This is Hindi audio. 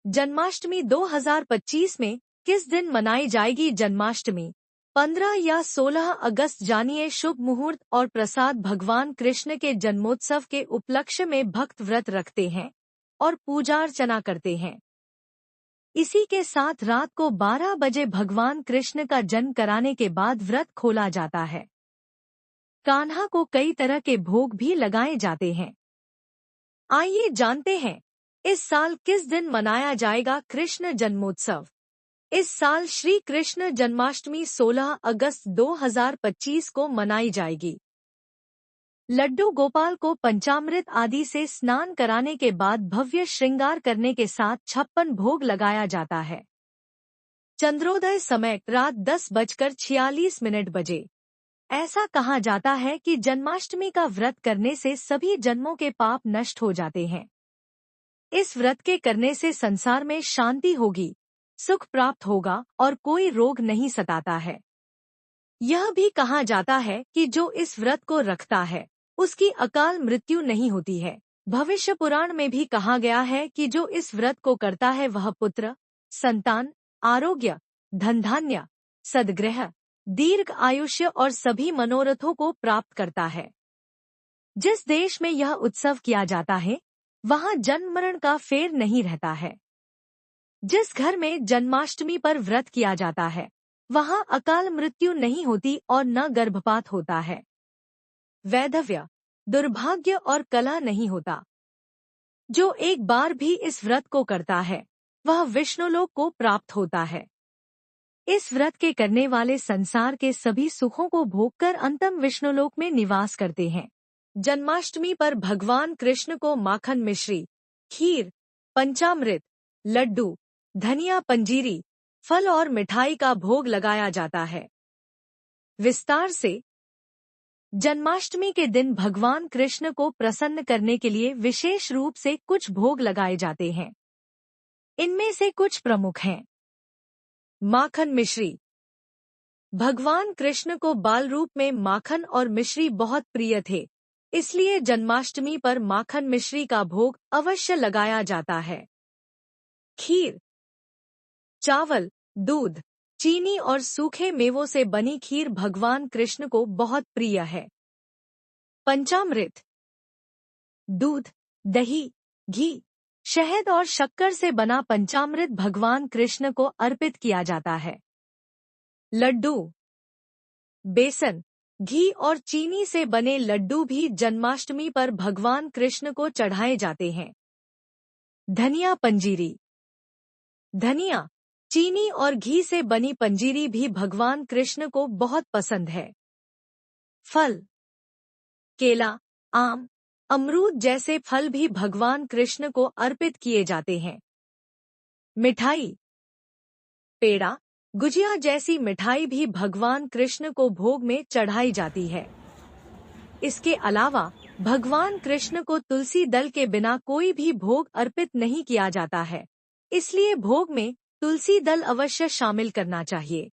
जन्माष्टमी 2025 में किस दिन मनाई जाएगी जन्माष्टमी? 15 या 16 अगस्त। जानिए शुभ मुहूर्त और प्रसाद। भगवान कृष्ण के जन्मोत्सव के उपलक्ष्य में भक्त व्रत रखते हैं और पूजा अर्चना करते हैं। इसी के साथ रात को 12 बजे भगवान कृष्ण का जन्म कराने के बाद व्रत खोला जाता है। कान्हा को कई तरह के भोग भी लगाए जाते हैं। आइए जानते हैं इस साल किस दिन मनाया जाएगा कृष्ण जन्मोत्सव। इस साल श्री कृष्ण जन्माष्टमी 16 अगस्त 2025 को मनाई जाएगी। लड्डू गोपाल को पंचामृत आदि से स्नान कराने के बाद भव्य श्रृंगार करने के साथ 56 भोग लगाया जाता है। चंद्रोदय समय रात 10:46 बजे। ऐसा कहा जाता है कि जन्माष्टमी का व्रत करने से सभी जन्मों के पाप नष्ट हो जाते हैं। इस व्रत के करने से संसार में शांति होगी, सुख प्राप्त होगा और कोई रोग नहीं सताता है। यह भी कहा जाता है कि जो इस व्रत को रखता है उसकी अकाल मृत्यु नहीं होती है। भविष्य पुराण में भी कहा गया है कि जो इस व्रत को करता है वह पुत्र, संतान, आरोग्य, धन धान्य, सद्ग्रह, दीर्घ आयुष्य और सभी मनोरथों को प्राप्त करता है। जिस देश में यह उत्सव किया जाता है वहां जन्म मरण का फेर नहीं रहता है। जिस घर में जन्माष्टमी पर व्रत किया जाता है वहां अकाल मृत्यु नहीं होती और न गर्भपात होता है। वैधव्य, दुर्भाग्य और कलह नहीं होता। जो एक बार भी इस व्रत को करता है वह विष्णुलोक को प्राप्त होता है। इस व्रत के करने वाले संसार के सभी सुखों को भोगकर अंतम विष्णुलोक में निवास करते हैं। जन्माष्टमी पर भगवान कृष्ण को माखन मिश्री, खीर, पंचामृत, लड्डू, धनिया पंजीरी, फल और मिठाई का भोग लगाया जाता है। विस्तार से जन्माष्टमी के दिन भगवान कृष्ण को प्रसन्न करने के लिए विशेष रूप से कुछ भोग लगाए जाते हैं। इनमें से कुछ प्रमुख हैं। माखन मिश्री। भगवान कृष्ण को बाल रूप में माखन और मिश्री बहुत प्रिय थे, इसलिए जन्माष्टमी पर माखन मिश्री का भोग अवश्य लगाया जाता है। खीर। चावल, दूध, चीनी और सूखे मेवों से बनी खीर भगवान कृष्ण को बहुत प्रिय है। पंचामृत। दूध, दही, घी, शहद और शक्कर से बना पंचामृत भगवान कृष्ण को अर्पित किया जाता है। लड्डू। बेसन, घी और चीनी से बने लड्डू भी जन्माष्टमी पर भगवान कृष्ण को चढ़ाए जाते हैं। धनिया पंजीरी। धनिया, चीनी और घी से बनी पंजीरी भी भगवान कृष्ण को बहुत पसंद है। फल। केला, आम, अमरूद जैसे फल भी भगवान कृष्ण को अर्पित किए जाते हैं। मिठाई। पेड़ा, गुजिया जैसी मिठाई भी भगवान कृष्ण को भोग में चढ़ाई जाती है। इसके अलावा भगवान कृष्ण को तुलसी दल के बिना कोई भी भोग अर्पित नहीं किया जाता है, इसलिए भोग में तुलसी दल अवश्य शामिल करना चाहिए।